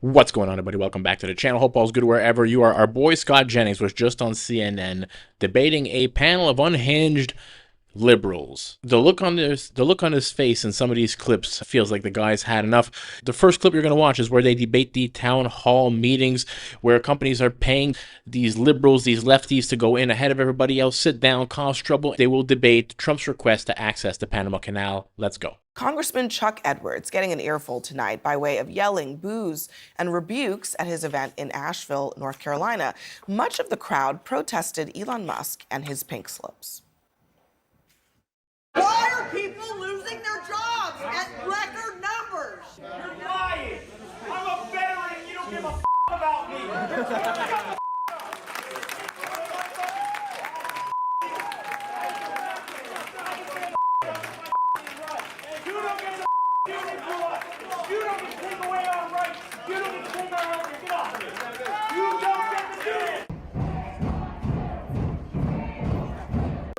What's going on, everybody? Welcome back to the channel. Hope all's good wherever you are. Our boy Scott Jennings was just on CNN debating a panel of unhinged liberals. The look on his face in some of these clips feels like the guy's had enough. The first clip you're going to watch is where they debate the town hall meetings where companies are paying these liberals, these lefties, to go in ahead of everybody else, sit down, cause trouble. They will debate Trump's request to access the Panama Canal. Let's go. Congressman Chuck Edwards getting an earful tonight by way of yelling, boos, and rebukes at his event in Asheville, North Carolina. Much of the crowd protested Elon Musk and his pink slips. Why are people losing their jobs at record numbers? You're lying. I'm a veteran and you don't give a about me. You don't get the You don't get to take away our rights. You don't get to take our rights. Get off of me. You don't get to do it.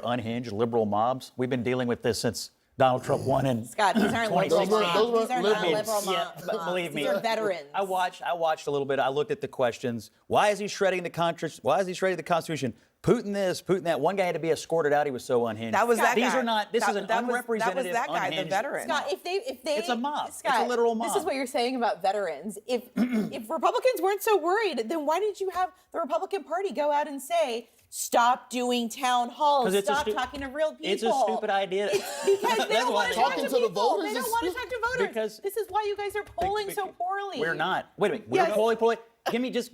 Unhinged liberal mobs. We've been dealing with this since Donald Trump won in Scott, these aren't liberal mobs. These are not liberal mobs. Yeah, but believe me, these are veterans. I watched a little bit. I looked at the questions. Why is he shredding the Constitution? Putin this, Putin that. One guy had to be escorted out. He was so unhinged. That was that These guy. are not. This is an unrepresentative. That was that guy, unhinged. the veteran. Scott, if they, it's a mob. Scott, it's a literal mob. This is what you're saying about veterans. If Republicans weren't so worried, then why didn't you have the Republican Party go out and say, stop doing town halls, stop talking to real people? It's a stupid idea. Because they don't want to talk to people. voters. They don't want to talk to voters. Because this is why you guys are polling so poorly. We're not. Wait a minute. We're polling poorly. Can we just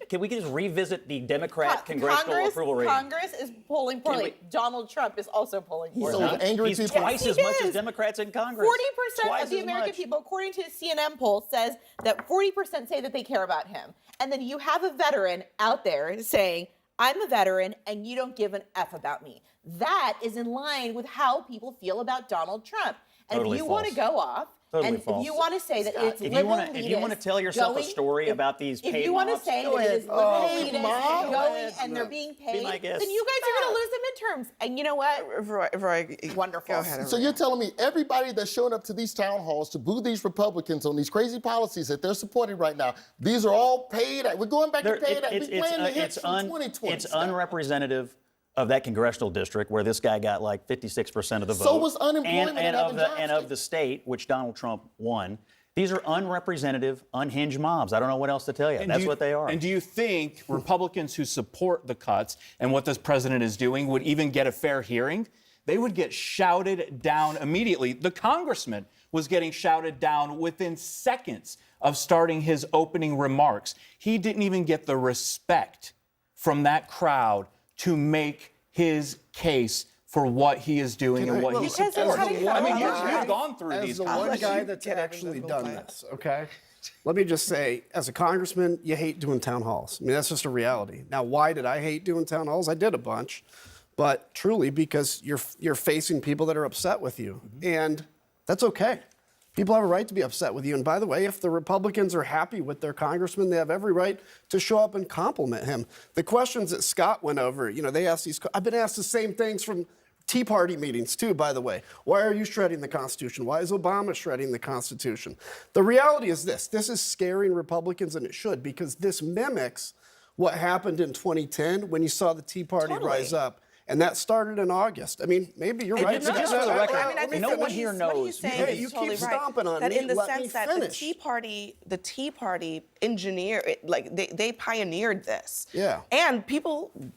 revisit the Democrat congressional approval rating? Congress is polling poorly. Donald Trump is also polling poorly. So angry He's people. twice as much as Democrats in Congress. 40% of the American people, according to a CNN poll, says that 40% say that they care about him. And then you have a veteran out there saying, I'm a veteran and you don't give an F about me. That is in line with how people feel about Donald Trump. And Totally if you false. want to go off, Totally and false. if you want to say that it's if liberal you want to tell yourself a story about these paid if you want to mobs, say that it is liberal elitists mob. going and they're being paid, my guest. then you guys are going to lose the midterms. And you know what? Wonderful. Go ahead. So you're telling me everybody that's showing up to these town halls to boo these Republicans on these crazy policies that they're supporting right now, these are all paid? We're going back to paid. We're playing the hits from 2020. It's unrepresentative of that congressional district where this guy got like 56% of the vote. So was unemployment and and of the state, which Donald Trump won. These are unrepresentative, unhinged mobs. I don't know what else to tell you. That's what they are. And do you think Republicans who support the cuts and what this president is doing would even get a fair hearing? They would get shouted down immediately. The congressman was getting shouted down within seconds of starting his opening remarks. He didn't even get the respect from that crowd to make his case for what he is doing and what he supports. I mean, you've gone through these As the one guy that's actually done this, okay? Let me just say, as a congressman, you hate doing town halls. I mean, that's just a reality. Now, why did I hate doing town halls? I did a bunch, but truly because you're facing people that are upset with you, and that's okay. People have a right to be upset with you. And by the way, if the Republicans are happy with their congressman, they have every right to show up and compliment him. The questions that Scott went over, they asked these, I've been asked the same things from Tea Party meetings too, by the way. Why are you shredding the Constitution? Why is Obama shredding the Constitution? The reality is this is scaring Republicans, and it should, because this mimics what happened in 2010 when you saw the Tea Party rise up. And that started in August. I mean, maybe you're right. Just for the record, no one here knows. What he's saying Hey, is you totally keep right. stomping on that me. in the Let sense me that finish. the Tea Party engineered, they pioneered this. Yeah. And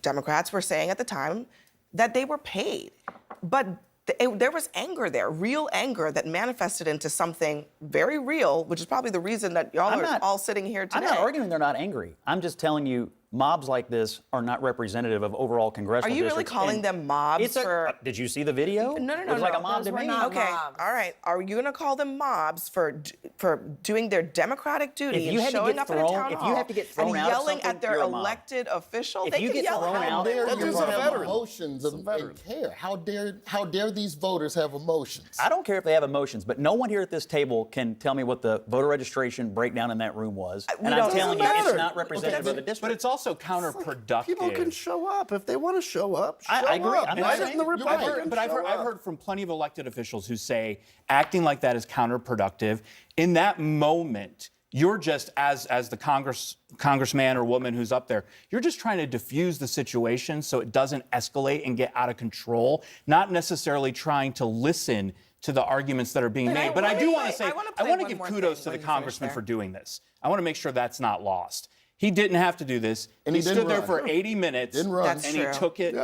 Democrats were saying at the time that they were paid, but there was anger there, real anger that manifested into something very real, which is probably the reason that y'all are all sitting here today. I'm not arguing they're not angry. I'm just telling you mobs like this are not representative of overall congressional Are you really districts. calling them mobs Did you see the video? No. It was like a mob to me. Okay, all right. Are you going to call them mobs for doing their democratic duty and showing up at a town hall and yelling at their elected official? If you get thrown out, That dudes have emotions and care. How dare these voters have emotions? I don't care if they have emotions, but no one here at this table can tell me what the voter registration breakdown in that room was. And I'm telling you, it's not representative of the district. But it's also counterproductive. People can show up if they want to show up. I agree. Up. I'm Why not doesn't the Republicans But I've show up? heard from plenty of elected officials who say acting like that is counterproductive. In that moment, you're just, as the congressman or woman who's up there, you're just trying to diffuse the situation so it doesn't escalate and get out of control, not necessarily trying to listen to the arguments that are being made. But I do want to say, I want to give kudos to the congressman for doing this. I want to make sure that's not lost. He didn't have to do this. And he stood there for 80 minutes, and he took it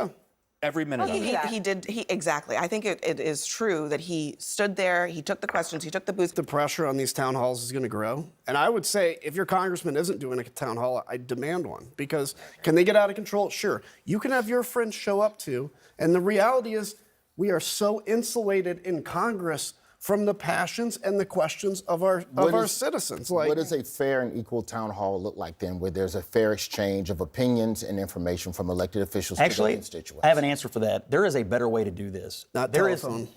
every minute of it. He did, exactly. I think it is true that he stood there, he took the questions, he took the booth. The pressure on these town halls is going to grow. And I would say if your congressman isn't doing a town hall, I demand one. Because can they get out of control? Sure. You can have your friends show up too. And the reality is we are so insulated in Congress from the passions and the questions of our citizens. What does a fair and equal town hall look like then, where there's a fair exchange of opinions and information from elected officials to their constituents? I have an answer for that. There is a better way to do this. Not telephone.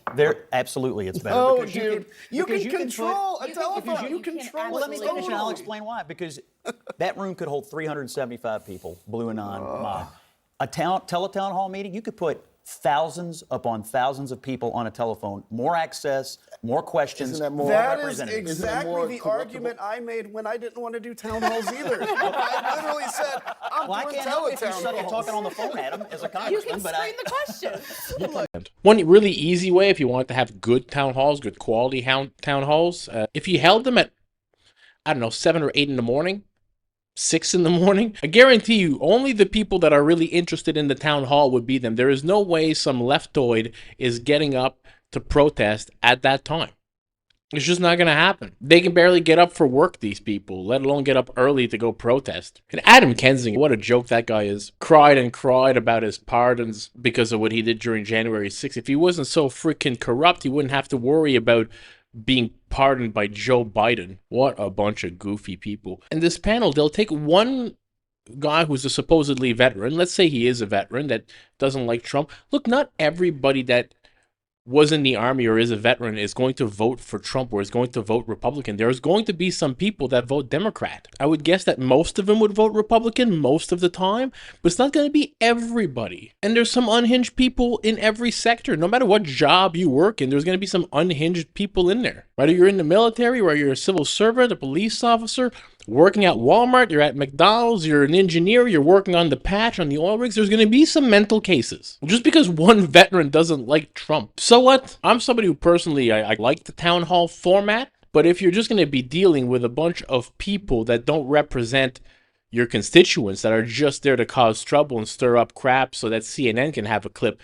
Absolutely, it's better. Oh, dude, you can control a telephone. You control. Well, let me finish and I'll explain why. Because that room could hold 375 people, blue and non-mob. A teletown hall meeting, you could put thousands upon thousands of people on a telephone, more access, more questions, more representatives. That is exactly the argument I made when I didn't want to do town halls either. I literally said, I'm doing I can't help if you suck at halls. talking on the phone, Adam, as a congressman. You can screen the questions. One really easy way, if you want to have good town halls, good quality town halls, if you held them at, I don't know, 7 or 8 in the morning, 6 in the morning, I guarantee you only the people that are really interested in the town hall would be them. There is no way some leftoid is getting up to protest at that time. It's just not going to happen. They can barely get up for work, these people, let alone get up early to go protest. And Adam Kinzinger, what a joke that guy is. Cried and cried about his pardons because of what he did during January 6th. If he wasn't so freaking corrupt, he wouldn't have to worry about being pardoned by Joe Biden. What a bunch of goofy people. And this panel, they'll take one guy who's a supposedly veteran. Let's say he is a veteran that doesn't like Trump. Look, not everybody that was in the army or is a veteran is going to vote for Trump or is going to vote Republican. There's going to be some people that vote Democrat. I would guess that most of them would vote Republican most of the time, but it's not going to be everybody. And there's some unhinged people in every sector. No matter what job you work in, there's going to be some unhinged people in there. Whether you're in the military, whether you're a civil servant, a police officer, working at Walmart, you're at McDonald's, you're an engineer, you're working on the patch, on the oil rigs, there's going to be some mental cases. Just because one veteran doesn't like Trump. So what? I'm somebody who personally, I like the town hall format, but if you're just going to be dealing with a bunch of people that don't represent your constituents, that are just there to cause trouble and stir up crap so that CNN can have a clip,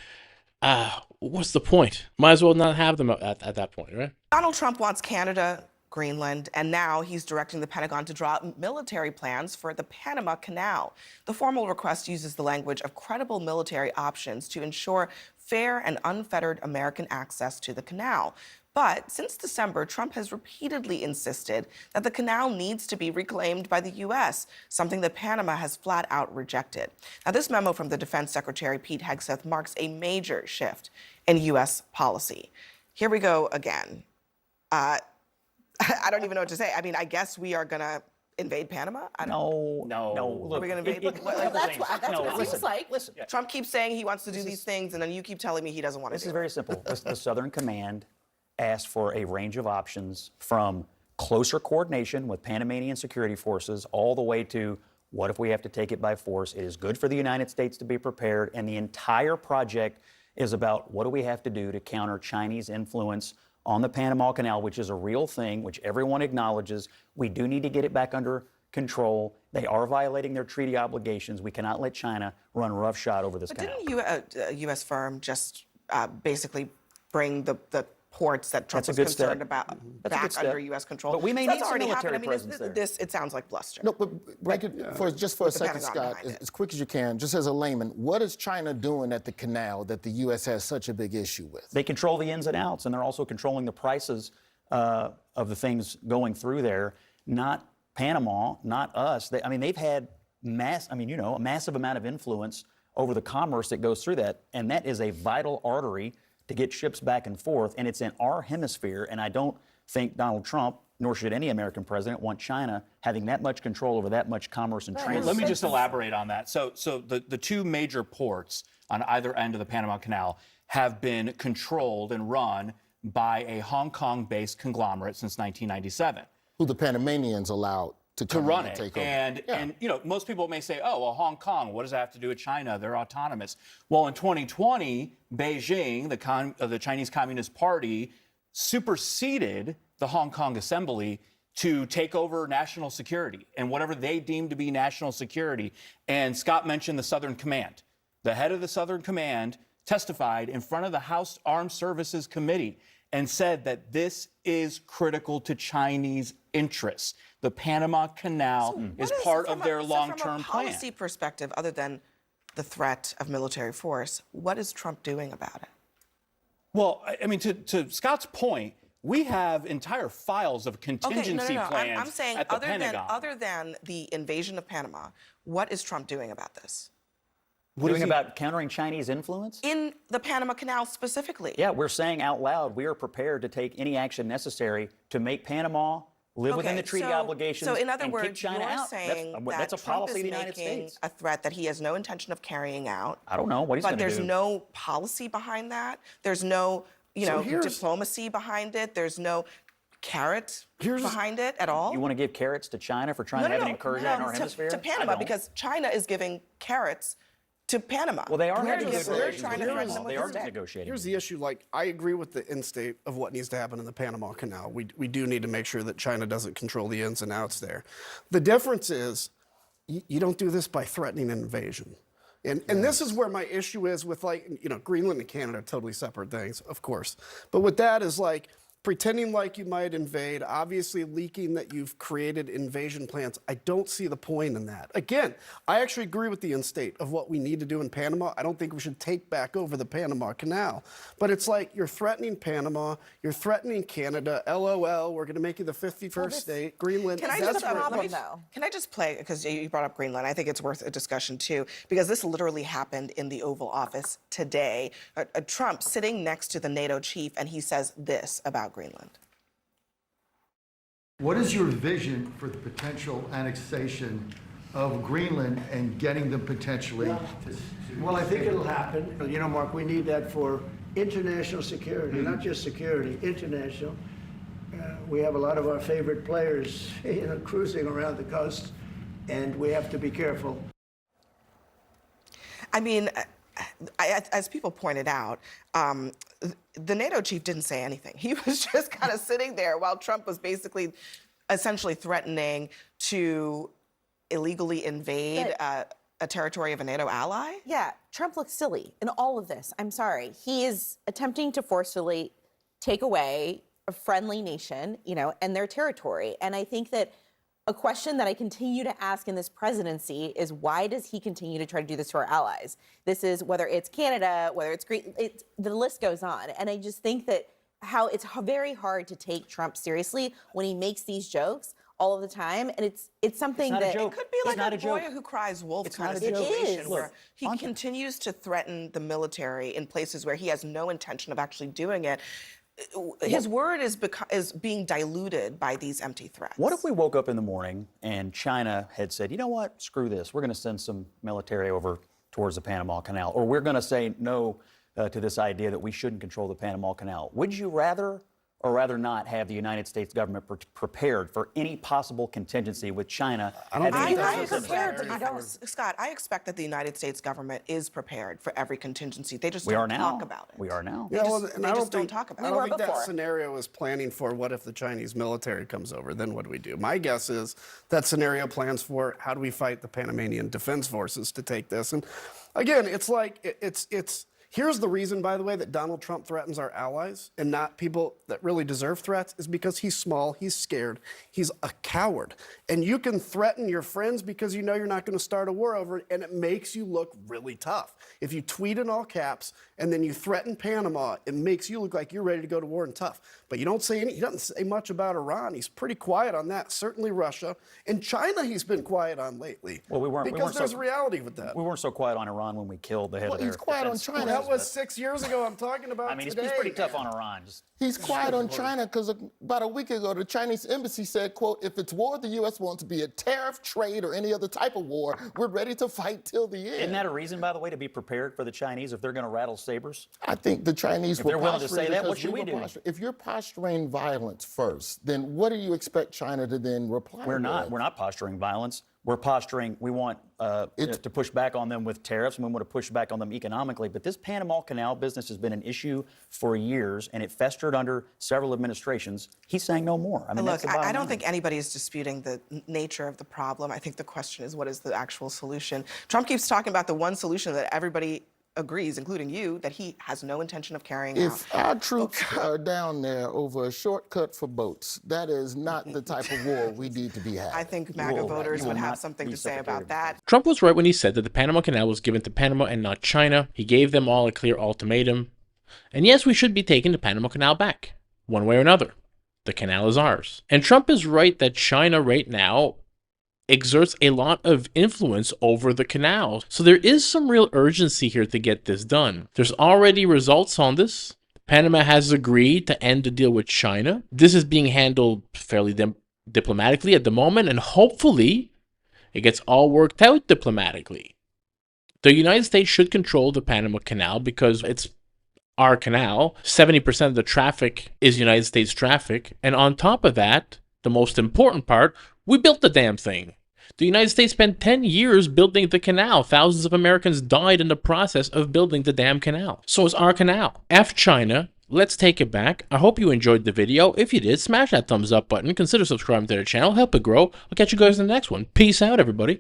what's the point? Might as well not have them at that point, right? Donald Trump wants Canada, Greenland, and now he's directing the Pentagon to draw up military plans for the Panama Canal. The formal request uses the language of credible military options to ensure fair and unfettered American access to the canal. But since December, Trump has repeatedly insisted that the canal needs to be reclaimed by the U.S., something that Panama has flat out rejected. Now, this memo from the Defense Secretary Pete Hegseth marks a major shift in U.S. policy. Here we go again. I don't even know what to say. I mean, I guess we are going to invade Panama? No. Look, are we going to invade? That's what it seems like. Listen. Trump keeps saying he wants to do these things, and then you keep telling me he doesn't want to do it. This is very simple. The Southern Command asked for a range of options from closer coordination with Panamanian security forces all the way to what if we have to take it by force. It is good for the United States to be prepared, and the entire project is about what do we have to do to counter Chinese influence on the Panama Canal, which is a real thing, which everyone acknowledges. We do need to get it back under control. They are violating their treaty obligations. We cannot let China run roughshod over this canal. Didn't a U.S. firm just basically bring the ports that Trump was concerned about back under U.S. control? But we may need some military presence there. It sounds like bluster. No, but just for a second, Scott, as quick as you can, just as a layman, what is China doing at the canal that the U.S. has such a big issue with? They control the ins and outs, and they're also controlling the prices of the things going through there. Not Panama, not us. They've had a massive amount of influence over the commerce that goes through that, and that is a vital artery to get ships back and forth, and it's in our hemisphere, and I don't think Donald Trump, nor should any American president, want China having that much control over that much commerce and trade. Let me just elaborate on that. So the two major ports on either end of the Panama Canal have been controlled and run by a Hong Kong-based conglomerate since 1997. who the Panamanians allowed to run and it. take over. And you know, most people may say, oh, well, Hong Kong, what does that have to do with China? They're autonomous. Well, in 2020, Beijing, the Chinese Communist Party, superseded the Hong Kong Assembly to take over national security and whatever they deemed to be national security. And Scott mentioned the Southern Command. The head of the Southern Command testified in front of the House Armed Services Committee and said that this is critical to Chinese interests. The Panama Canal is part of their long-term plan. From a policy perspective, other than the threat of military force, what is Trump doing about it? Well, I mean, to Scott's point, we have entire files of contingency plans I'm saying at the Pentagon. other than the invasion of Panama, what is Trump doing about this? Doing about countering Chinese influence? In the Panama Canal specifically. Yeah, we're saying out loud we are prepared to take any action necessary to make Panama live within the treaty obligations. So in other and words, kick China you're out. saying That's a Trump policy of the United making States. a threat that he has no intention of carrying out. I don't know what he's going to do. But there's no policy behind that. There's no, diplomacy behind it. There's no carrot behind it at all. You want to give carrots to China for trying to have an incursion in our hemisphere? To Panama, because China is giving carrots to Panama. Well, they are We're having good relations trying with to Panama. They are negotiating. Here's the issue. Like, I agree with the end state of what needs to happen in the Panama Canal. We do need to make sure that China doesn't control the ins and outs there. The difference is you don't do this by threatening an invasion. And this is where my issue is with, like, Greenland and Canada are totally separate things, of course. But with that is, like, pretending like you might invade, obviously leaking that you've created invasion plans. I don't see the point in that. Again, I actually agree with the end state of what we need to do in Panama. I don't think we should take back over the Panama Canal. But it's like you're threatening Panama, you're threatening Canada, LOL, we're going to make you the 51st state, Greenland. Can I just play, because you brought up Greenland, I think it's worth a discussion too, because this literally happened in the Oval Office today. Trump sitting next to the NATO chief, and he says this about Greenland. What is your vision for the potential annexation of Greenland and getting them potentially to Well, I think it'll happen. Mark, we need that for international security, not just security, international. We have a lot of our favorite players, cruising around the coast, and we have to be careful. I mean, as people pointed out, the NATO chief didn't say anything. He was just kind of sitting there while Trump was basically, essentially threatening to illegally invade a territory of a NATO ally. Yeah, Trump looks silly in all of this. I'm sorry. He is attempting to forcefully take away a friendly nation, and their territory. And I think that a question that I continue to ask in this presidency is, why does he continue to try to do this to our allies? This is whether it's Canada, whether it's Greece, the list goes on. And I just think that how it's very hard to take Trump seriously when he makes these jokes all of the time. And it's something that it could be like a boy who cries wolf kind of situation where he continues to threaten the military in places where he has no intention of actually doing it. His word is being diluted by these empty threats. What if we woke up in the morning and China had said, you know what, screw this, we're going to send some military over towards the Panama Canal, or we're going to say no to this idea that we shouldn't control the Panama Canal? Would you rather or rather not have the United States government prepared for any possible contingency with China? Scott, I expect that the United States government is prepared for every contingency. They just don't talk about it. We are now. They just don't talk about it. I don't think that scenario is planning for what if the Chinese military comes over, then what do we do? My guess is that scenario plans for how do we fight the Panamanian Defense Forces to take this. And again, it's like, here's the reason, by the way, that Donald Trump threatens our allies and not people that really deserve threats, is because he's small, he's scared, he's a coward. And you can threaten your friends because you know you're not going to start a war over it, and it makes you look really tough. If you tweet in all caps and then you threaten Panama, it makes you look like you're ready to go to war and tough. But he doesn't say much about Iran. He's pretty quiet on that. Certainly Russia. And China he's been quiet on lately. Well, because there's reality with that. We weren't so quiet on Iran when we killed the head of their he's quiet on China That was 6 years ago. I'm talking about I mean, today. he's pretty tough on Iran. He's quiet on China because about a week ago, the Chinese embassy said, quote, if it's war the U.S. wants to be a tariff, trade, or any other type of war, we're ready to fight till the end. Isn't that a reason, by the way, to be prepared for the Chinese if they're going to rattle sabers? I think the Chinese If were they're willing to posturing say that, what because should we were do? If you're posturing violence first, then what do you expect China to then reply We're not. with? We're not posturing violence. We're posturing. We want to push back on them with tariffs, and we want to push back on them economically. But this Panama Canal business has been an issue for years, and it festered under several administrations. He's saying no more. I mean, Look, that's the bottom I don't line. think anybody is disputing the nature of the problem. I think the question is, what is the actual solution? Trump keeps talking about the one solution that everybody agrees, including you, that he has no intention of carrying out. If our troops are down there over a shortcut for boats, that is not the type of war we need to be having. I think MAGA voters would have something to say about that. Trump was right when he said that the Panama Canal was given to Panama and not China. He gave them all a clear ultimatum. And yes, we should be taking the Panama Canal back, one way or another. The canal is ours. And Trump is right that China right now exerts a lot of influence over the canal. So there is some real urgency here to get this done. There's already results on this. Panama has agreed to end the deal with China. This is being handled fairly diplomatically at the moment, and hopefully it gets all worked out diplomatically. The United States should control the Panama Canal because it's our canal. 70% of the traffic is United States traffic. And on top of that, the most important part, we built the damn thing. The United States spent 10 years building the canal. Thousands of Americans died in the process of building the damn canal. So it's our canal. F China. Let's take it back. I hope you enjoyed the video. If you did, smash that thumbs up button. Consider subscribing to the channel. Help it grow. I'll catch you guys in the next one. Peace out, everybody.